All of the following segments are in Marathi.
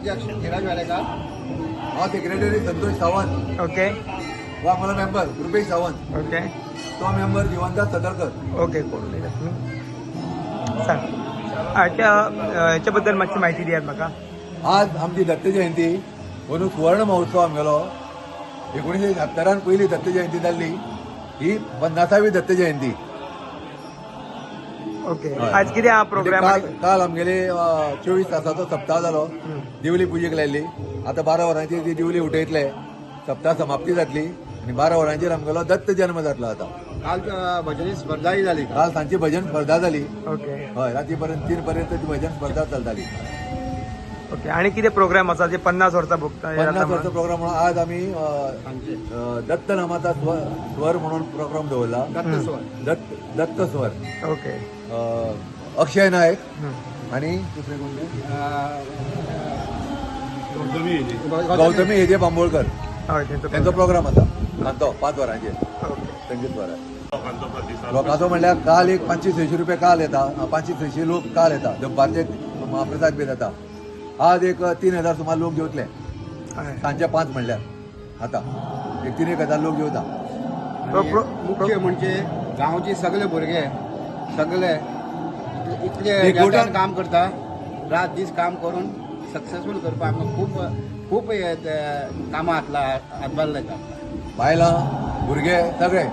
अध्यक्ष धीरज वालेकर, हा सेक्रेटरी संतोष सावंत, ओके वा मला मेंबर रुपेश सावंत, ओके तो मेंबर जीवनदास सदरकर. ओके कोण तुम्ही सांग याच्याबद्दल मातशी माहिती दियात म्हाका. आज आमची दत्त जयंती म्हणून सुवर्ण महोत्सव आमगेलो. 1970 पहिली दत्त जयंती जाल्ली, ही 50वी दत्त जयंती. ओके आज कितें हा प्रोग्राम? काल आमगेले 24 तासाचो सप्ताह जालो. दिवली पुजेक लायली. आता 12 वरांचेर ती दिवली उठयतले. सप्ताह समाप्ती जातली आणि 12 वरांचेर आमगेलो दत्त जन्म जातलो. आता काल भजनी स्पर्धाही झाली. काल सांजची भजन स्पर्धा जाली. ओके हय, रातीपर्यंत 3 पर्यंत ती भजन स्पर्धा चलताली. ओके आणि कितें प्रोग्राम आसा जे 50 वर्सां भोगता? 50 वर्सां प्रोग्राम म्हणून आज आमी दत्त नामाचा स्वर म्हणून प्रोग्राम दवरला. दत्त स्वर. ओके अक्षय नायक आणि दुसरे कोणते, गौतमी हेजे बांबोळकर, हय त्यांचो प्रोग्राम आसा सांजचो 5 वरांचेर संगीत वरार. लोकांचो म्हणल्यार काल एक 500-600 रुपये काल येता, 500-600 लोक काल येता. दनपारचे महाप्रसाद बी जाता. आज एक 3000 सुमार लोक जेवतले सांजचे 5 म्हणल्यार. आता एक 3-1 लोक जेवता. मुख्य म्हणजे गांवचे सगळे भुरगे सगळे इतले एकवटान एकट्यान काम करता. रात दीस काम करून सक्सेसफूल करपाक आमकां खूप कामां हातभार लायता. बायलां भुरगे सगळे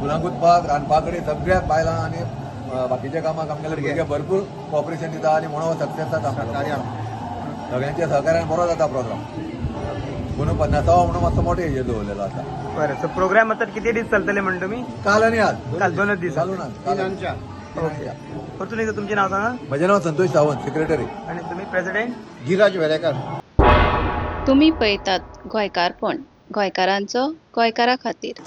फुलां गुंतपाक, रांदपाकडेन सगळ्याक बायलां आनी बाकीच्या कामाक आमगेले भुरगे भरपूर कॉपरेशन दिता आनी म्हणून सक्सेस जाता. सगळ्यांच्या सहकार्यान बरो जाता प्रोग्राम. म्हणून 50वा म्हणून मातसो मोठे हेजेर दवरलेलो आसा. बरें सो प्रोग्राम आता किती दीस चलतले म्हणटा तुमी? काल आणि आज काल 2 दीस चालून आज. तिनांच्या ओके परतून एकदा तुमचें नाव सांगा. म्हजें नांव संतोष सावंत, सेक्रेटरी. आणि तुम्ही प्रेसिडेंट? धीरज वालेकर. तुम्ही पळयतात गोंयकारपण, गोंयकारांचो गोंयकारा खातीर.